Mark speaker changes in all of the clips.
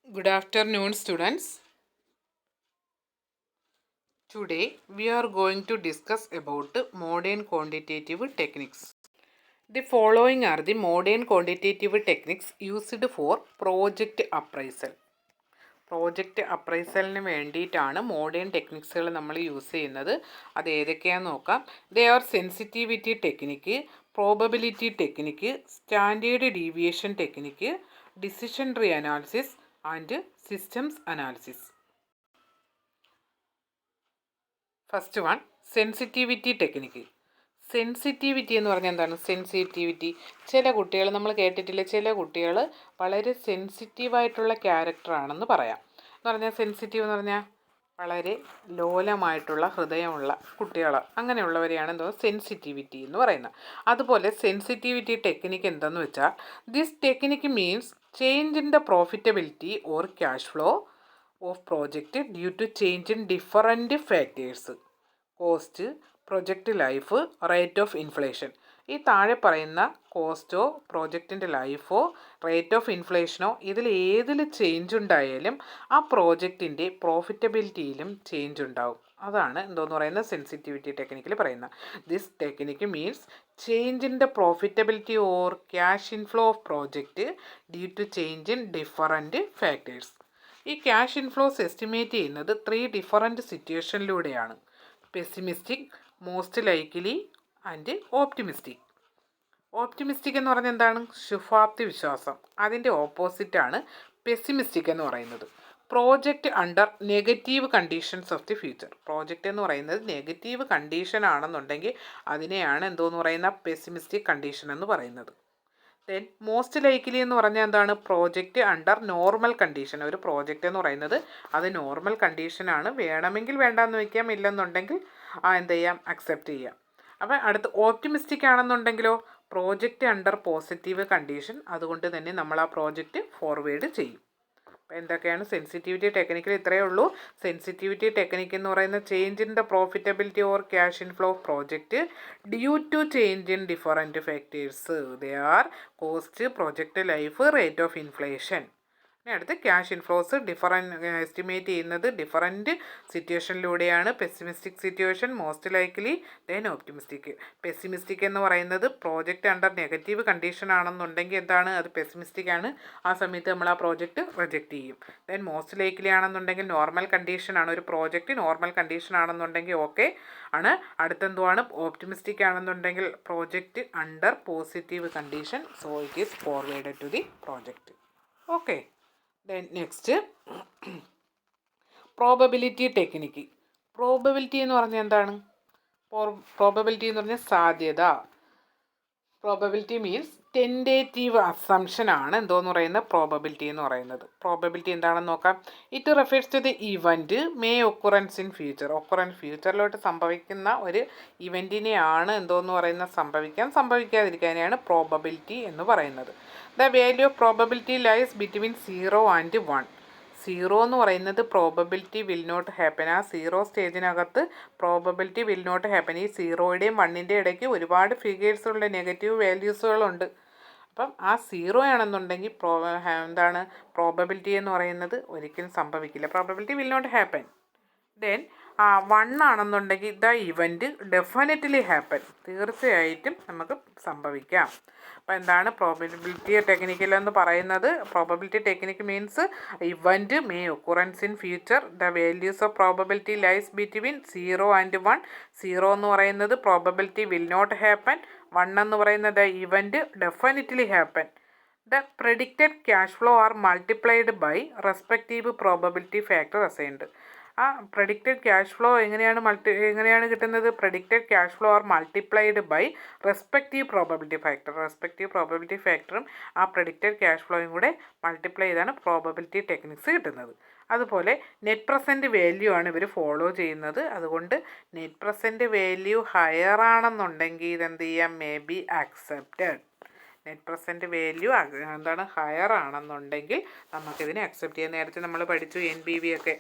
Speaker 1: Good afternoon, students. Today we are going to discuss about modern quantitative techniques. The following are the modern quantitative techniques used for project appraisal. Project അപ്രൈസലിന് വേണ്ടിയിട്ടാണ് modern ടെക്നിക്സുകൾ നമ്മൾ use ചെയ്യുന്നത്. അത് ഏതൊക്കെയാണെന്ന് നോക്കാം. They are sensitivity technique, probability technique, standard deviation technique, decision tree analysis and systems analysis. First one, sensitivity technique. Sensitivity എന്ന് പറഞ്ഞാൽ എന്താണ്? സെൻസിറ്റിവിറ്റി, ചില കുട്ടികൾ നമ്മൾ കേട്ടിട്ടില്ല, ചില കുട്ടികൾ വളരെ സെൻസിറ്റീവായിട്ടുള്ള ക്യാരക്ടറാണെന്ന് പറയാം. എന്ന് പറഞ്ഞാൽ സെൻസിറ്റീവ് എന്ന് പറഞ്ഞാൽ വളരെ ലോലമായിട്ടുള്ള ഹൃദയമുള്ള കുട്ടികൾ, അങ്ങനെയുള്ളവരെയാണ് എന്തോ സെൻസിറ്റിവിറ്റി എന്ന് പറയുന്നത്. അതുപോലെ സെൻസിറ്റിവിറ്റി ടെക്നിക്ക് എന്തെന്ന് വെച്ചാൽ, this technique means change in the profitability or cash flow of project due to change in different factors, cost, project life, rate of inflation. ഈ താഴെ പറയുന്ന കോസ്റ്റോ പ്രോജക്റ്റിൻ്റെ ലൈഫോ റേറ്റ് ഓഫ് ഇൻഫ്ലേഷനോ ഇതിൽ ഏതിൽ ചേഞ്ച് ഉണ്ടായാലും ആ പ്രോജക്റ്റിൻ്റെ പ്രോഫിറ്റബിലിറ്റിയിലും ചേഞ്ച് ഉണ്ടാവും. അതാണ് എന്തോന്ന് പറയുന്നത്? സെൻസിറ്റിവിറ്റി ടെക്നിക്കിൽ പറയുന്നത്. This technique means change in the profitability or cash inflow of project due to change in different factors. ഈ ക്യാഷ് ഇൻഫ്ലോസ് എസ്റ്റിമേറ്റ് ചെയ്യുന്നത് 3 ഡിഫറൻറ്റ് സിറ്റുവേഷനിലൂടെയാണ്: pessimistic, most likely and optimistic. Optimistic എന്ന് പറഞ്ഞാൽ എന്താണ്? ശുഭാപ്തി വിശ്വാസം. അതിൻ്റെ ഓപ്പോസിറ്റാണ് പെസിമിസ്റ്റിക് എന്ന് പറയുന്നത്. Project under negative conditions of the future. Project എന്ന് പറയുന്നത് നെഗറ്റീവ് കണ്ടീഷൻ ആണെന്നുണ്ടെങ്കിൽ അതിനെയാണ് എന്തോന്ന് പറയുന്ന? പെസിമിസ്റ്റിക് കണ്ടീഷൻ എന്ന് പറയുന്നത്. ദെൻ മോസ്റ്റ് ലൈക്ലി എന്ന് പറഞ്ഞാൽ എന്താണ്? Project under normal condition. ഒരു പ്രോജക്റ്റ് എന്ന് പറയുന്നത് അത് നോർമൽ കണ്ടീഷനാണ്, വേണമെങ്കിൽ വേണ്ടാന്ന് വയ്ക്കാം, ഇല്ലെന്നുണ്ടെങ്കിൽ എന്ത് ചെയ്യാം? അക്സെപ്റ്റ് ചെയ്യാം. അപ്പം അടുത്ത് ഓപ്റ്റിമിസ്റ്റിക് ആണെന്നുണ്ടെങ്കിലോ പ്രോജക്റ്റ് അണ്ടർ പോസിറ്റീവ് കണ്ടീഷൻ, അതുകൊണ്ട് തന്നെ നമ്മൾ ആ പ്രോജക്റ്റ് ഫോർവേഡ് ചെയ്യും. അപ്പോൾ എന്തൊക്കെയാണ് സെൻസിറ്റിവിറ്റി ടെക്നിക്കിൽ? ഇത്രയേ ഉള്ളൂ. സെൻസിറ്റിവിറ്റി ടെക്നിക്ക് എന്ന് പറയുന്ന change in the profitability or cash inflow of project due to change in different factors. They are cost, project life, rate of inflation. അടുത്ത് ക്യാഷ് ഇൻഫ്ലോസ് എസ്റ്റിമേറ്റ് ചെയ്യുന്നത് different സിറ്റുവേഷനിലൂടെയാണ്. Pessimistic situation, most likely, then optimistic. Pessimistic എന്ന് പറയുന്നത് project under negative condition ആണെന്നുണ്ടെങ്കിൽ എന്താണ്? അത് pessimistic ആണ്. ആ സമയത്ത് നമ്മൾ ആ പ്രോജക്റ്റ് റിജക്റ്റ് ചെയ്യും. ദെൻ മോസ്റ്റ് ലൈക്ലി ആണെന്നുണ്ടെങ്കിൽ നോർമൽ കണ്ടീഷൻ ആണ്. ഒരു പ്രോജക്റ്റ് നോർമൽ കണ്ടീഷൻ ആണെന്നുണ്ടെങ്കിൽ ഓക്കെ ആണ്. അടുത്തെന്തുവാണ്? ഓപ്റ്റിമിസ്റ്റിക് ആണെന്നുണ്ടെങ്കിൽ project under positive condition, so it is forwarded to the project. Okay. Then next, probability technique. Probability എന്ന് പറഞ്ഞാൽ എന്താണ്? പ്രോബബിലിറ്റി എന്ന് പറഞ്ഞാൽ സാധ്യത. പ്രോബബിലിറ്റി മീൻസ് ടെൻഡേറ്റീവ് അസംഷൻ ആണ് എന്തോന്ന് പറയുന്നത്? പ്രോബബിലിറ്റി എന്ന് പറയുന്നത്. പ്രോബബിലിറ്റി എന്താണെന്ന് നോക്കാം. It refers to the event may occurrence in future. ഫ്യൂച്ചറിലോട്ട് സംഭവിക്കുന്ന ഒരു ഇവൻറ്റിനെയാണ് എന്തോന്ന് പറയുന്നത്? സംഭവിക്കാതിരിക്കാനെയാണ് പ്രോബബിലിറ്റി എന്ന് പറയുന്നത്. The value of probability lies between 0 and 1. 0 എന്ന് പറയുന്നത് പ്രോബബിലിറ്റി വിൽ നോട്ട് ഹാപ്പൻ. ആ 0 സ്റ്റേജിനകത്ത് പ്രോബബിലിറ്റി വിൽ നോട്ട് ഹാപ്പൻ. ഈ 0യുടെയും 1ൻ്റെ ഇടയ്ക്ക് ഒരുപാട് ഫിഗേഴ്സുള്ള നെഗറ്റീവ് വാല്യൂസുകളുണ്ട്. അപ്പം ആ 0 ആണെന്നുണ്ടെങ്കിൽ എന്താണ്? പ്രോബബിലിറ്റി എന്ന് പറയുന്നത് ഒരിക്കലും സംഭവിക്കില്ല. Probability will not happen. Then 1 ആണെന്നുണ്ടെങ്കിൽ ദ ഇവൻറ്റ് ഡെഫിനറ്റ്ലി ഹാപ്പൻ. തീർച്ചയായിട്ടും നമുക്ക് സംഭവിക്കാം. അപ്പോൾ എന്താണ് പ്രോബബിലിറ്റി ടെക്നിക്കിലെന്ന് പറയുന്നത്? Probability technique means event may occurrence in future. The values of probability lies between 0 and 1. 0 എന്ന് പറയുന്നത് പ്രോബബിലിറ്റി വിൽ നോട്ട് ഹാപ്പൻ. 1 എന്ന് പറയുന്നത് event definitely happen. The predicted cash flow are multiplied by respective probability factor assigned. ആ predicted cash flow എങ്ങനെയാണ് കിട്ടുന്നത്? Predicted cash flow are multiplied by respective probability factor. Respective probability ഫാക്ടറും ആ predicted cash ഫ്ലോയും കൂടെ multiply ചെയ്താണ് probability techniques കിട്ടുന്നത്. അതുപോലെ net present value ആണ് ഇവർ ഫോളോ ചെയ്യുന്നത്. അതുകൊണ്ട് നെറ്റ് പ്രസൻറ്റ് വാല്യൂ ഹയർ ആണെന്നുണ്ടെങ്കിൽ ഇതെന്ത് ചെയ്യാം? May be accepted. Net present value എന്താണ്? ഹയർ ആണെന്നുണ്ടെങ്കിൽ നമുക്കിതിനെ അക്സെപ്റ്റ് ചെയ്യാൻ. നേരത്തെ നമ്മൾ പഠിച്ചു NPV ഒക്കെ.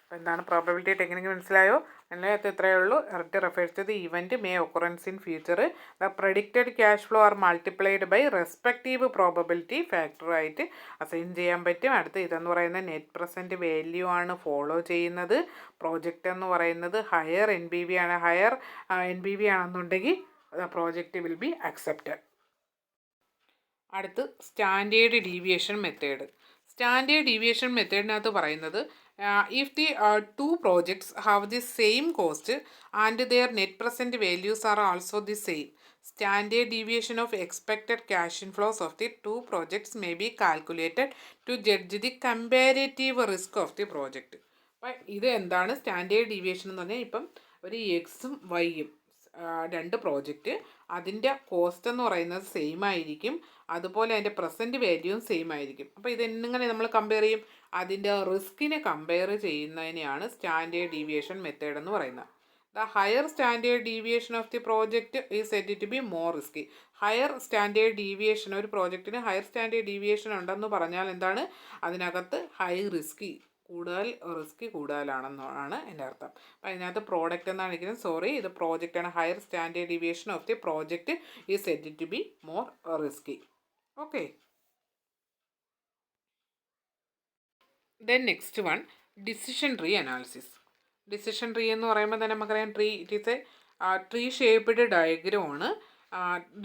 Speaker 1: അപ്പോൾ എന്താണ് പ്രോബബിലിറ്റി ടെക്നിക്ക്? മനസ്സിലായോ? അതിനകത്ത് ഇത്രയേ ഉള്ളൂ. It refers to the event may occurrence in future. The predicted cash flow are multiplied by respective probability ഫാക്ടറായിട്ട് അസൈൻ ചെയ്യാൻ പറ്റും. അടുത്ത് ഇതെന്ന് പറയുന്നത് നെറ്റ് പ്രസൻറ്റ് വാല്യൂ ആണ് ഫോളോ ചെയ്യുന്നത്. പ്രോജക്റ്റ് എന്ന് പറയുന്നത് ഹയർ NPV ആണ്. ഹയർ NPV ആണെന്നുണ്ടെങ്കിൽ പ്രോജക്റ്റ് വിൽ ബി അക്സെപ്റ്റഡ്. അടുത്ത് standard deviation method. Standard deviation മെത്തേഡിനകത്ത് പറയുന്നത് if the two projects have the same cost and their net present values are also the same, standard deviation of expected cash inflows of the two projects may be calculated to judge the comparative risk of the project. അപ്പം ഇത് എന്താണ് standard deviation എന്ന് പറഞ്ഞാൽ, ഇപ്പം ഒരു എക്സും വൈയും രണ്ട് project, അതിൻ്റെ കോസ്റ്റ് എന്ന് പറയുന്നത് സെയിം ആയിരിക്കും, അതുപോലെ അതിൻ്റെ പ്രസൻറ്റ് വാല്യൂവും സെയിം ആയിരിക്കും. അപ്പോൾ ഇതെങ്ങനെ നമ്മൾ കമ്പയർ ചെയ്യും? അതിൻ്റെ റിസ്കിനെ കമ്പയർ ചെയ്യുന്നതിനെയാണ് സ്റ്റാൻഡേർഡ് ഡീവിയേഷൻ മെത്തേഡ് എന്ന് പറയുന്നത്. The higher standard deviation of the project is said to be more risky. Higher standard deviation, ഒരു പ്രോജക്റ്റിന് ഹയർ സ്റ്റാൻഡേർഡ് ഡീവിയേഷൻ ഉണ്ടെന്ന് പറഞ്ഞാൽ എന്താണ്? അതിനകത്ത് ഹൈ റിസ്കി, റിസ്ക് കൂടുതലാണെന്നാണ് എൻ്റെ അർത്ഥം. അപ്പം അതിനകത്ത് പ്രോഡക്റ്റ് എന്നാണ് ഇരിക്കുന്നത്. ഇത് പ്രോജക്റ്റാണ്. Higher standard deviation of the project is said to be more risky. Okay. Then next one, decision tree analysis. Decision tree എന്ന് പറയുമ്പോൾ തന്നെ നമുക്കറിയാം it is a tree shaped ഡയഗ്രമാണ്.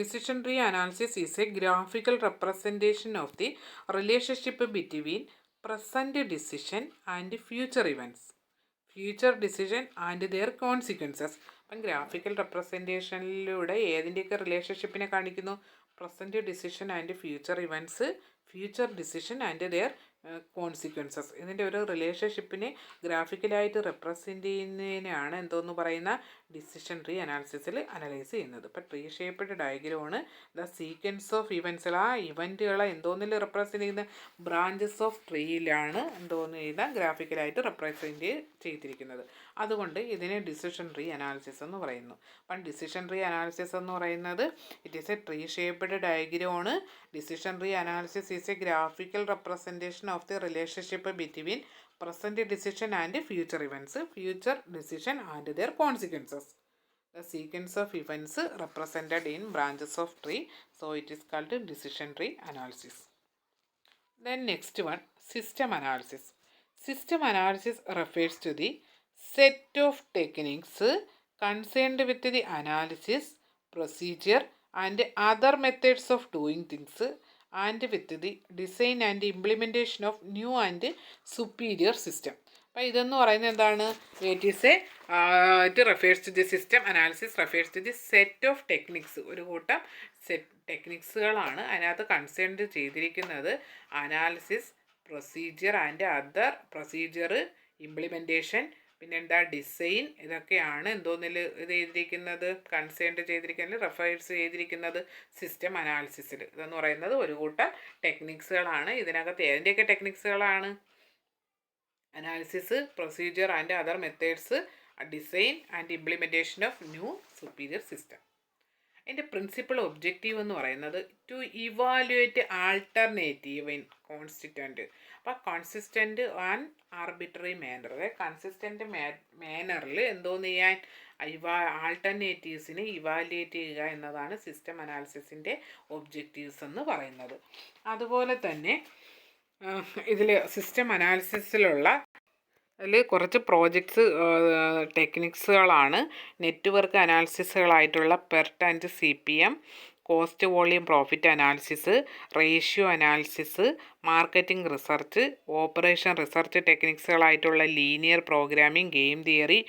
Speaker 1: Decision tree analysis is a graphical representation of the relationship between present decision and future events, future decision and their consequences. അപ്പം graphical റെപ്രസെൻറ്റേഷനിലൂടെ ഏതിൻ്റെയൊക്കെ റിലേഷൻഷിപ്പിനെ കാണിക്കുന്നു? Present decision and future events, future decision and their consequences. ഇതിൻ്റെ ഒരു റിലേഷൻഷിപ്പിനെ ഗ്രാഫിക്കലായിട്ട് represent ചെയ്യുന്നതിനാണ് എന്തോന്ന് പറയുന്ന ഡിസിഷൻ ട്രീ അനാലിസിസിൽ അനലൈസ് ചെയ്യുന്നത്. ഇപ്പോൾ ട്രീ ഷേപ്പ്ഡ് ഡയഗ്രമാണ് ദ സീക്വൻസ് ഓഫ് ഇവൻറ്റ്സ്. ആ ഇവൻറ്റുകളെ എന്തോന്നിൽ റെപ്രസെൻ്റ് ചെയ്യുന്ന ബ്രാഞ്ചസ് ഓഫ് ട്രീയിലാണ് എന്തോന്ന് ചെയ്യുന്ന ഗ്രാഫിക്കലായിട്ട് റെപ്രസെൻ്റ് ചെയ്തിരിക്കുന്നത്. അതുകൊണ്ട് ഇതിനെ ഡിസിഷൻ ട്രീ അനാലിസിസ് എന്ന് പറയുന്നു. അപ്പം ഡിസിഷൻ ട്രീ അനാലിസിസ് എന്ന് പറയുന്നത് it is a tree shaped ഡയഗ്രമാണ്. Decision tree analysis is a graphical representation of the relationship between present decision and future events, future decision and their consequences. The sequence of events represented in branches of tree, so it is called decision tree analysis. Then next one, system analysis. System analysis refers to the set of techniques concerned with the analysis, procedure and other methods of doing things and with the design and implementation of new and superior system. അപ്പോൾ ഇതെന്ന് പറയുന്നത് എന്താണ്? It refers to the system analysis refers to the set of techniques. ഒരു കൂട്ടം ടെക്നിക്സുകളാണ് അതിനകത്ത് concerned ചെയ്തിരിക്കുന്നത്. Analysis, procedure and other procedure, implementation, പിന്നെന്താ ഡിസൈൻ, ഇതൊക്കെയാണ് എന്തോന്നിൽ ഇത് ചെയ്തിരിക്കുന്നത്, കൺസേൺഡ് ചെയ്തിരിക്കുന്നത്, റെഫേഴ്സ് ചെയ്തിരിക്കുന്നത് സിസ്റ്റം അനാലിസിസിൽ. ഇതെന്ന് പറയുന്നത് ഒരു കൂട്ടം ടെക്നിക്സുകളാണ്. ഇതിനകത്ത് ഏതിൻ്റെയൊക്കെ ടെക്നിക്സുകളാണ്? Analysis, procedure and other methods, design and implementation of new superior system. അതിൻ്റെ പ്രിൻസിപ്പൽ ഒബ്ജക്റ്റീവ് എന്ന് പറയുന്നത് to evaluate alternative in constituent. അപ്പോൾ കൺസിസ്റ്റൻറ്റ് ആൻഡ് ആർബിട്രറി മാനർ, അതായത് കൺസിസ്റ്റൻ്റ് മാനറിൽ എന്തോന്ന് ചെയ്യാൻ, ആൾട്ടർനേറ്റീവ്സിനെ ഇവാലുവേറ്റ് ചെയ്യുക എന്നതാണ് സിസ്റ്റം അനാലിസിസിൻ്റെ ഒബ്ജക്റ്റീവ്സ് എന്ന് പറയുന്നത്. അതുപോലെ തന്നെ ഇതിൽ സിസ്റ്റം അനാലിസിസിലുള്ള കുറച്ച് പ്രോജക്ട്സ് ടെക്നിക്സുകളാണ്. നെറ്റ്വർക്ക് അനാലിസിസുകളായിട്ടുള്ള PERT and CPM, cost volume profit analysis, ratio analysis, marketing research, operation research ടെക്നിക്സുകളായിട്ടുള്ള linear programming, game theory,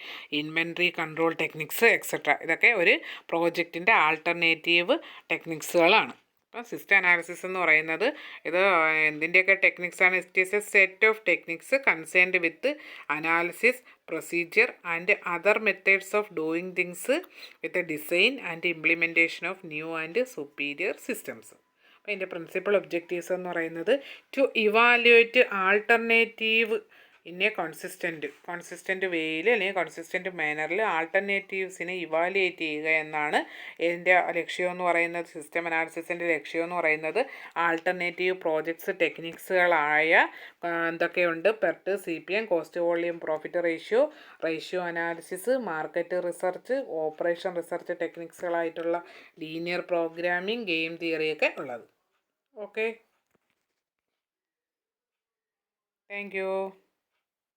Speaker 1: inventory control techniques etcetera. ഇതൊക്കെ ഒരു പ്രോജക്റ്റിൻ്റെ ആൾട്ടർനേറ്റീവ് ടെക്നിക്സുകളാണ്. അപ്പം സിസ്റ്റം അനാലിസിസ് എന്ന് പറയുന്നത് ഇത് എന്തിൻ്റെയൊക്കെ ടെക്നിക്സാണ്? It is a set of techniques concerned with analysis, procedure and other methods of doing things with design and implementation of new and superior systems. അപ്പോൾ ഇതിൻ്റെ പ്രിൻസിപ്പൽ ഒബ്ജക്റ്റീവ്സ് എന്ന് പറയുന്നത് to evaluate alternative in a consistent വേയിൽ അല്ലെങ്കിൽ കോൺസിസ്റ്റൻറ്റ് മാനറിൽ ആൾട്ടർനേറ്റീവ്സിനെ evaluate ചെയ്യുക എന്നാണ് ഇതിൻ്റെ ലക്ഷ്യമെന്ന് പറയുന്നത്. സിസ്റ്റം അനാലിസിസിൻ്റെ ലക്ഷ്യമെന്ന് പറയുന്നത് ആൾട്ടർനേറ്റീവ് പ്രോജക്ട്സ് ടെക്നിക്സുകളായ എന്തൊക്കെയുണ്ട്? PERT, CPM, cost volume profit ratio analysis, market research, operation research ടെക്നിക്സുകളായിട്ടുള്ള ലീനിയർ പ്രോഗ്രാമിംഗ്, ഗെയിം തിയറിയൊക്കെ ഉള്ളത്. Okay, thank U.